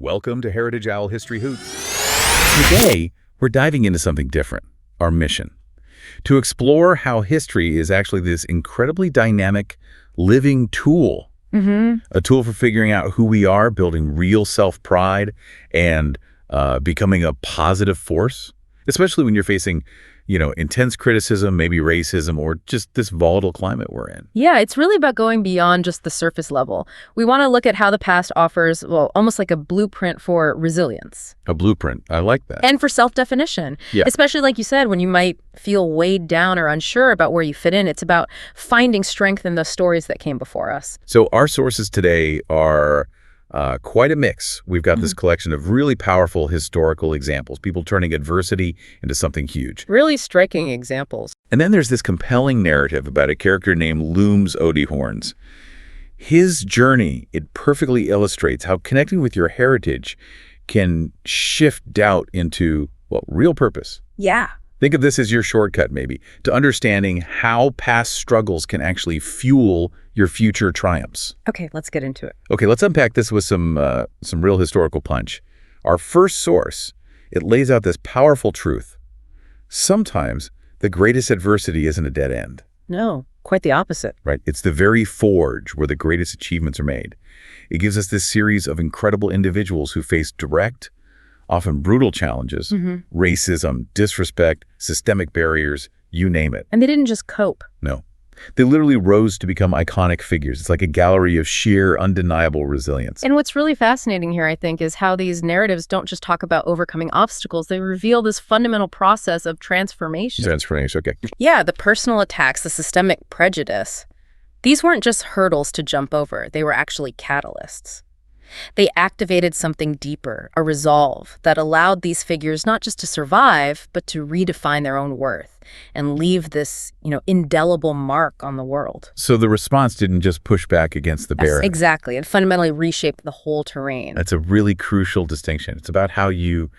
Welcome to Heritage Owl History Hoots. Today, we're diving into something different, our mission. To explore how history is actually this incredibly dynamic, living tool. A tool for figuring out who we are, building real self-pride, and becoming a positive force, especially when you're facing, intense criticism, maybe racism, or just this volatile climate we're in. Yeah, it's really about going beyond just the surface level. We want to look at how the past offers, almost like a blueprint for resilience. A blueprint. I like that. And for self-definition. Yeah. Especially, like you said, when you might feel weighed down or unsure about where you fit in. It's about finding strength in the stories that came before us. So our sources today are quite a mix. We've got this collection of really powerful historical examples, people turning adversity into something huge. Really striking examples. And then there's this compelling narrative about a character named Looms Odihorns. His journey, it perfectly illustrates how connecting with your heritage can shift doubt into, real purpose. Yeah. Think of this as your shortcut, maybe, to understanding how past struggles can actually fuel your future triumphs. Okay, let's get into it. Okay, let's unpack this with some real historical punch. Our first source, it lays out this powerful truth. Sometimes the greatest adversity isn't a dead end. No, quite the opposite. Right? It's the very forge where the greatest achievements are made. It gives us this series of incredible individuals who face direct, often brutal challenges, racism, disrespect, systemic barriers, you name it. And they didn't just cope. No. They literally rose to become iconic figures. It's like a gallery of sheer, undeniable resilience. And what's really fascinating here, I think, is how these narratives don't just talk about overcoming obstacles. They reveal this fundamental process of transformation. Transformation, okay. Yeah, the personal attacks, the systemic prejudice. These weren't just hurdles to jump over. They were actually catalysts. They activated something deeper, a resolve that allowed these figures not just to survive, but to redefine their own worth and leave this, indelible mark on the world. So the response didn't just push back against the barrier. Exactly. It fundamentally reshaped the whole terrain. That's a really crucial distinction. It's about how you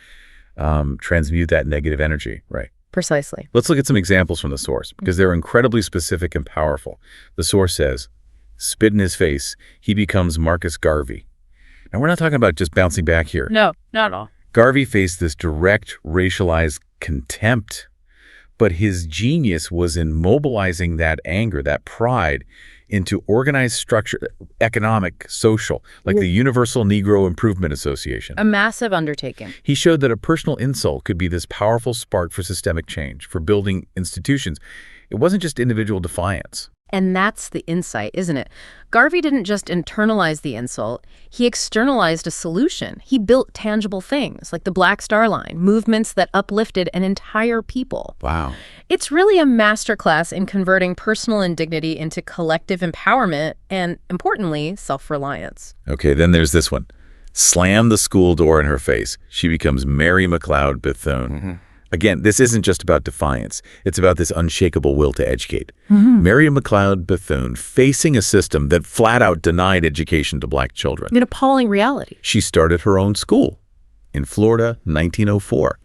transmute that negative energy, right? Precisely. Let's look at some examples from the source, because they're incredibly specific and powerful. The source says, spit in his face, he becomes Marcus Garvey. Now, we're not talking about just bouncing back here. No, not at all. Garvey faced this direct racialized contempt, but his genius was in mobilizing that anger, that pride, into organized structure, economic, social, like the Universal Negro Improvement Association. A massive undertaking. He showed that a personal insult could be this powerful spark for systemic change, for building institutions. It wasn't just individual defiance. And that's the insight, isn't it? Garvey didn't just internalize the insult, he externalized a solution. He built tangible things, like the Black Star Line, movements that uplifted an entire people. Wow. It's really a masterclass in converting personal indignity into collective empowerment and, importantly, self-reliance. Okay, then there's this one. Slam the school door in her face. She becomes Mary McLeod Bethune. Again, this isn't just about defiance. It's about this unshakable will to educate. Mary McLeod Bethune facing a system that flat out denied education to Black children. An appalling reality. She started her own school in Florida, 1904,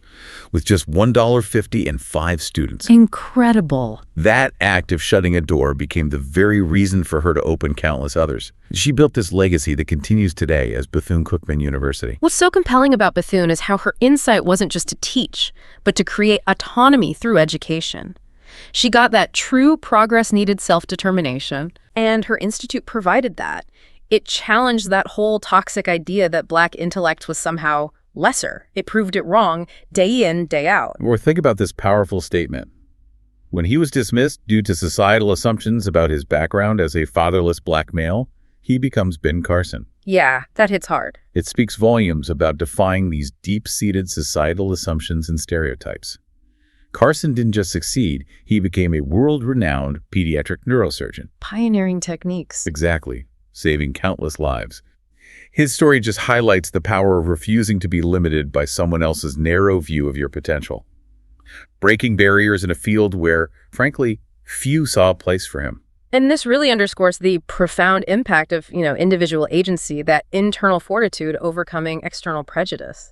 with just $1.50 and 5 students. Incredible. That act of shutting a door became the very reason for her to open countless others. She built this legacy that continues today as Bethune-Cookman University. What's so compelling about Bethune is how her insight wasn't just to teach, but to create autonomy through education. She got that true progress-needed self-determination, and her institute provided that. It challenged that whole toxic idea that Black intellect was somehow lesser. It proved it wrong day in, day out. Or think about this powerful statement. When he was dismissed due to societal assumptions about his background as a fatherless Black male, he becomes Ben Carson. Yeah, that hits hard. It speaks volumes about defying these deep-seated societal assumptions and stereotypes. Carson didn't just succeed, he became a world-renowned pediatric neurosurgeon. Pioneering techniques. Exactly, saving countless lives. His story just highlights the power of refusing to be limited by someone else's narrow view of your potential. Breaking barriers in a field where, frankly, few saw a place for him. And this really underscores the profound impact of, individual agency, that internal fortitude overcoming external prejudice.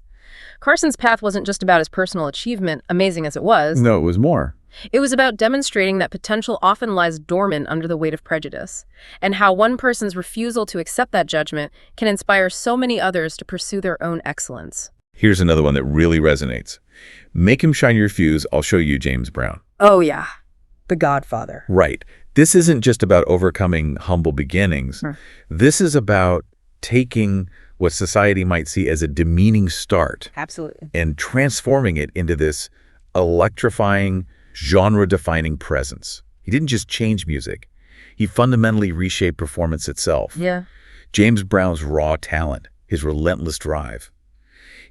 Carson's path wasn't just about his personal achievement, amazing as it was. No, it was more. It was about demonstrating that potential often lies dormant under the weight of prejudice, and how one person's refusal to accept that judgment can inspire so many others to pursue their own excellence. Here's another one that really resonates. Make him shine your fuse, I'll show you James Brown. Oh yeah, the Godfather. Right. This isn't just about overcoming humble beginnings. This is about taking what society might see as a demeaning start. Absolutely. And transforming it into this electrifying, genre-defining presence. He didn't just change music. He fundamentally reshaped performance itself. Yeah. James Brown's raw talent, his relentless drive.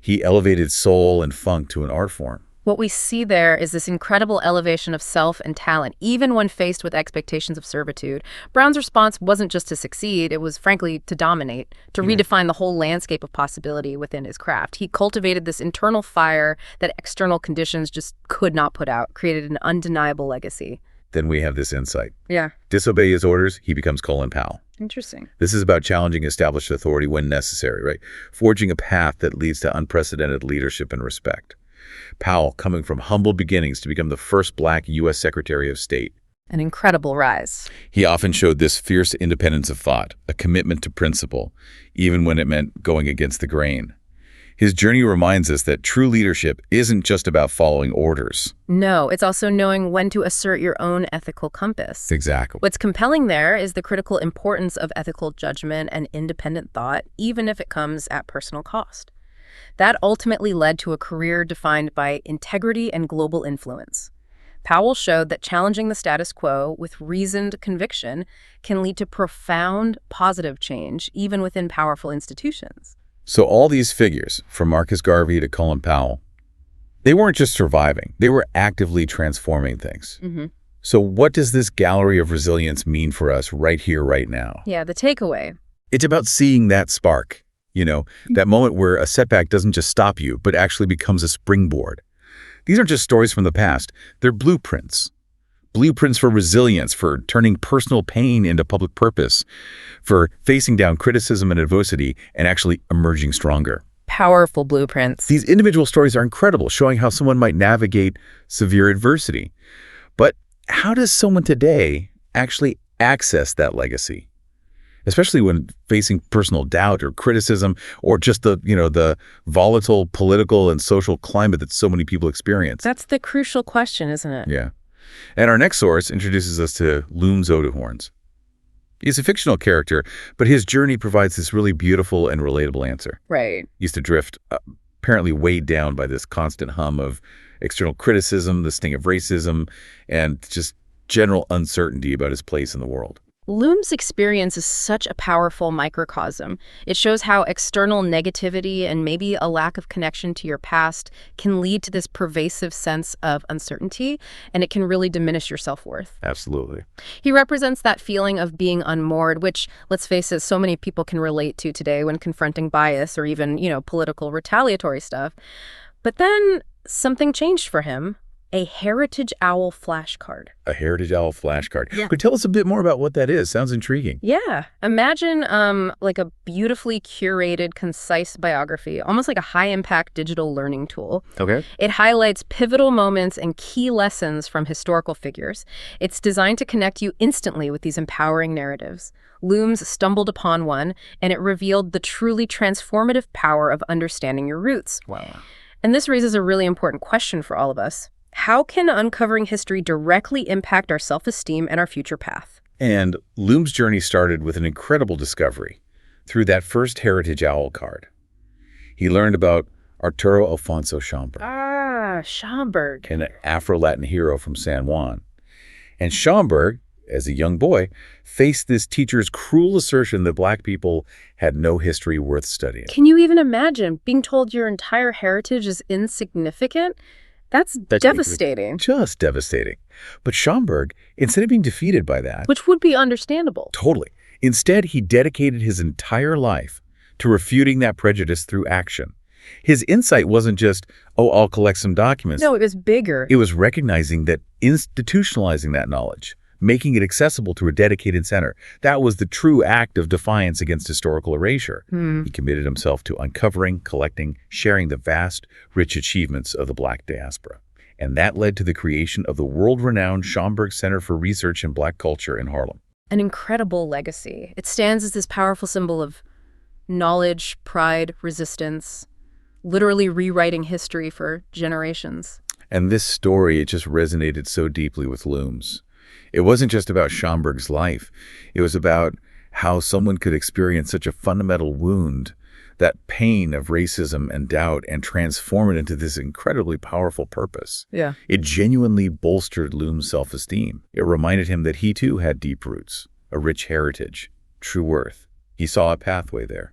He elevated soul and funk to an art form. What we see there is this incredible elevation of self and talent, even when faced with expectations of servitude. Brown's response wasn't just to succeed, it was frankly to dominate, to redefine the whole landscape of possibility within his craft. He cultivated this internal fire that external conditions just could not put out, created an undeniable legacy. Then we have this insight. Yeah. Disobey his orders, he becomes Colin Powell. Interesting. This is about challenging established authority when necessary, right? Forging a path that leads to unprecedented leadership and respect. Powell coming from humble beginnings to become the first Black U.S. Secretary of State. An incredible rise. He often showed this fierce independence of thought, a commitment to principle, even when it meant going against the grain. His journey reminds us that true leadership isn't just about following orders. No, it's also knowing when to assert your own ethical compass. Exactly. What's compelling there is the critical importance of ethical judgment and independent thought, even if it comes at personal cost. That ultimately led to a career defined by integrity and global influence. Powell showed that challenging the status quo with reasoned conviction can lead to profound positive change, even within powerful institutions. So all these figures, from Marcus Garvey to Colin Powell, they weren't just surviving, they were actively transforming things. So what does this gallery of resilience mean for us right here, right now? Yeah, the takeaway. It's about seeing that spark, that moment where a setback doesn't just stop you, but actually becomes a springboard. These aren't just stories from the past, they're blueprints. Blueprints for resilience, for turning personal pain into public purpose, for facing down criticism and adversity and actually emerging stronger. Powerful blueprints. These individual stories are incredible, showing how someone might navigate severe adversity. But how does someone today actually access that legacy? Especially when facing personal doubt or criticism or just the volatile political and social climate that so many people experience. That's the crucial question, isn't it? Yeah. And our next source introduces us to Looms Odehorns. He's a fictional character, but his journey provides this really beautiful and relatable answer. Right. He used to drift, apparently weighed down by this constant hum of external criticism, the sting of racism, and just general uncertainty about his place in the world. Loom's experience is such a powerful microcosm. It shows how external negativity and maybe a lack of connection to your past can lead to this pervasive sense of uncertainty, and it can really diminish your self-worth. Absolutely. He represents that feeling of being unmoored, which, let's face it, so many people can relate to today when confronting bias or even, political retaliatory stuff. But then something changed for him. A heritage owl flashcard. A heritage owl flashcard. Yeah. Could tell us a bit more about what that is. Sounds intriguing. Yeah. Imagine like a beautifully curated, concise biography, almost like a high-impact digital learning tool. Okay. It highlights pivotal moments and key lessons from historical figures. It's designed to connect you instantly with these empowering narratives. Looms stumbled upon one, and it revealed the truly transformative power of understanding your roots. Wow. And this raises a really important question for all of us. How can uncovering history directly impact our self-esteem and our future path? And Loom's journey started with an incredible discovery through that first heritage owl card. He learned about Arturo Alfonso Schomburg. Ah, Schomburg. An Afro-Latin hero from San Juan. And Schomburg, as a young boy, faced this teacher's cruel assertion that Black people had no history worth studying. Can you even imagine being told your entire heritage is insignificant? That's devastating. Just devastating. But Schomburg, instead of being defeated by that... Which would be understandable. Totally. Instead, he dedicated his entire life to refuting that prejudice through action. His insight wasn't just, I'll collect some documents. No, it was bigger. It was recognizing that institutionalizing that knowledge, making it accessible to a dedicated center, that was the true act of defiance against historical erasure. He committed himself to uncovering, collecting, sharing the vast, rich achievements of the Black diaspora. And that led to the creation of the world-renowned Schomburg Center for Research in Black Culture in Harlem. An incredible legacy. It stands as this powerful symbol of knowledge, pride, resistance, literally rewriting history for generations. And this story, it just resonated so deeply with Looms. It wasn't just about Schomburg's life. It was about how someone could experience such a fundamental wound, that pain of racism and doubt, and transform it into this incredibly powerful purpose. Yeah. It genuinely bolstered Loom's self-esteem. It reminded him that he too had deep roots, a rich heritage, true worth. He saw a pathway there,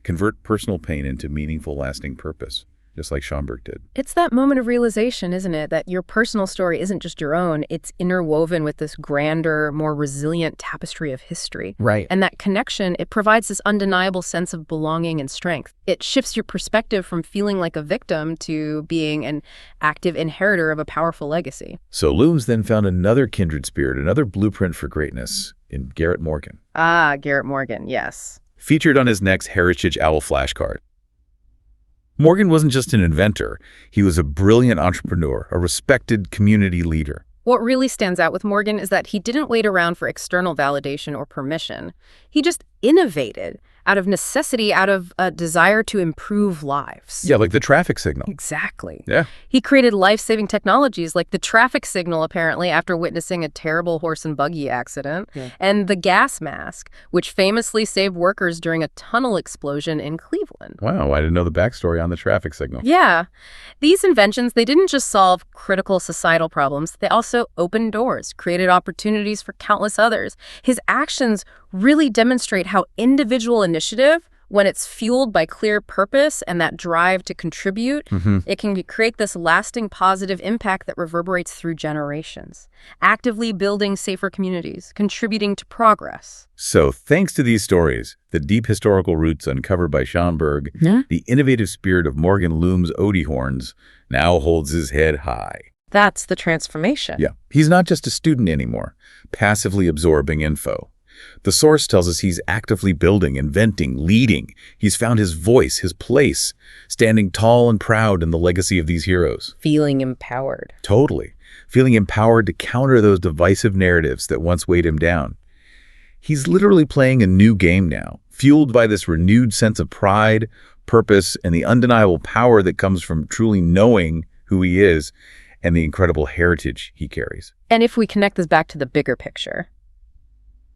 convert personal pain into meaningful, lasting purpose, just like Schomburg did. It's that moment of realization, isn't it? That your personal story isn't just your own. It's interwoven with this grander, more resilient tapestry of history. Right. And that connection, it provides this undeniable sense of belonging and strength. It shifts your perspective from feeling like a victim to being an active inheritor of a powerful legacy. So Looms then found another kindred spirit, another blueprint for greatness in Garrett Morgan. Ah, Garrett Morgan, yes. Featured on his next Heritage Owl flashcard. Morgan wasn't just an inventor. He was a brilliant entrepreneur, a respected community leader. What really stands out with Morgan is that he didn't wait around for external validation or permission. He just innovated out of necessity, out of a desire to improve lives. Yeah, like the traffic signal. Exactly. Yeah. He created life-saving technologies like the traffic signal, apparently, after witnessing a terrible horse and buggy accident, and the gas mask, which famously saved workers during a tunnel explosion in Cleveland. Wow, I didn't know the backstory on the traffic signal. Yeah. These inventions, they didn't just solve critical societal problems, they also opened doors, created opportunities for countless others. His actions really demonstrate how individual initiative, when it's fueled by clear purpose and that drive to contribute, it can create this lasting positive impact that reverberates through generations, actively building safer communities, contributing to progress. So thanks to these stories, the deep historical roots uncovered by Schomburg, the innovative spirit of Morgan Looms Odihorns now holds his head high. That's the transformation. Yeah, he's not just a student anymore, passively absorbing info. The source tells us he's actively building, inventing, leading. He's found his voice, his place, standing tall and proud in the legacy of these heroes. Feeling empowered. Totally. Feeling empowered to counter those divisive narratives that once weighed him down. He's literally playing a new game now, fueled by this renewed sense of pride, purpose, and the undeniable power that comes from truly knowing who he is and the incredible heritage he carries. And if we connect this back to the bigger picture,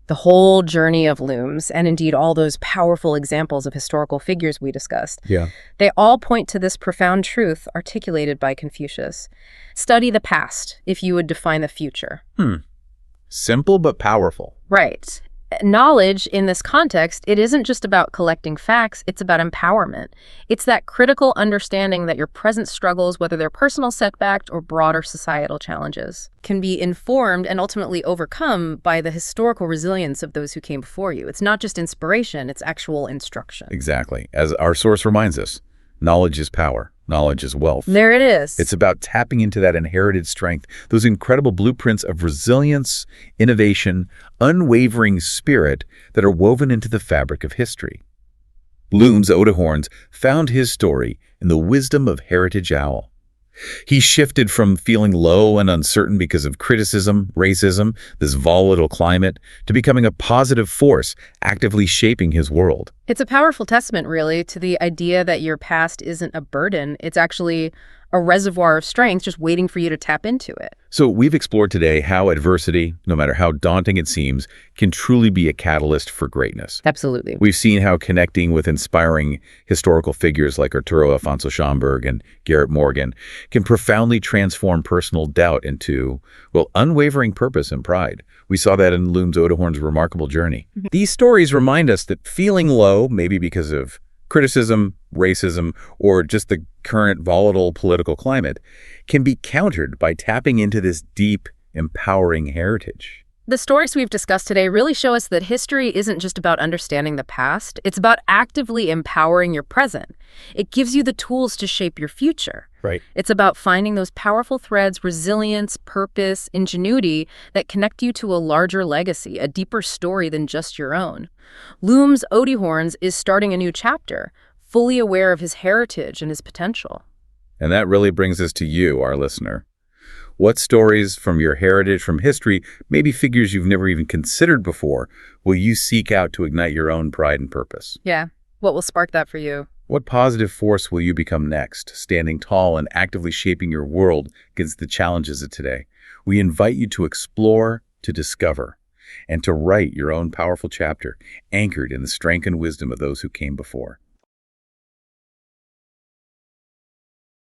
the whole journey of Looms, and indeed all those powerful examples of historical figures we discussed, they all point to this profound truth articulated by Confucius. Study the past if you would define the future. Simple but powerful. Right. Knowledge in this context, it isn't just about collecting facts, it's about empowerment. It's that critical understanding that your present struggles, whether they're personal setbacks or broader societal challenges, can be informed and ultimately overcome by the historical resilience of those who came before you. It's not just inspiration, it's actual instruction. Exactly. As our source reminds us, knowledge is power. Knowledge is wealth. There it is. It's about tapping into that inherited strength, those incredible blueprints of resilience, innovation, unwavering spirit that are woven into the fabric of history. Looms Odihorns found his story in the wisdom of Heritage Owl. He shifted from feeling low and uncertain because of criticism, racism, this volatile climate, to becoming a positive force, actively shaping his world. It's a powerful testament, really, to the idea that your past isn't a burden. It's actually a reservoir of strength just waiting for you to tap into it. So we've explored today how adversity, no matter how daunting it seems, can truly be a catalyst for greatness. Absolutely. We've seen how connecting with inspiring historical figures like Arturo Alfonso Schomburg and Garrett Morgan can profoundly transform personal doubt into, well, unwavering purpose and pride. We saw that in Looms Odihorn's remarkable journey. These stories remind us that feeling low, maybe because of criticism, racism, or just the current volatile political climate, can be countered by tapping into this deep, empowering heritage. The stories we've discussed today really show us that history isn't just about understanding the past. It's about actively empowering your present. It gives you the tools to shape your future. Right. It's about finding those powerful threads, resilience, purpose, ingenuity that connect you to a larger legacy, a deeper story than just your own. Looms Odihorns is starting a new chapter, fully aware of his heritage and his potential. And that really brings us to you, our listener. What stories from your heritage, from history, maybe figures you've never even considered before, will you seek out to ignite your own pride and purpose? Yeah. What will spark that for you? What positive force will you become next, standing tall and actively shaping your world against the challenges of today? We invite you to explore, to discover, and to write your own powerful chapter, anchored in the strength and wisdom of those who came before.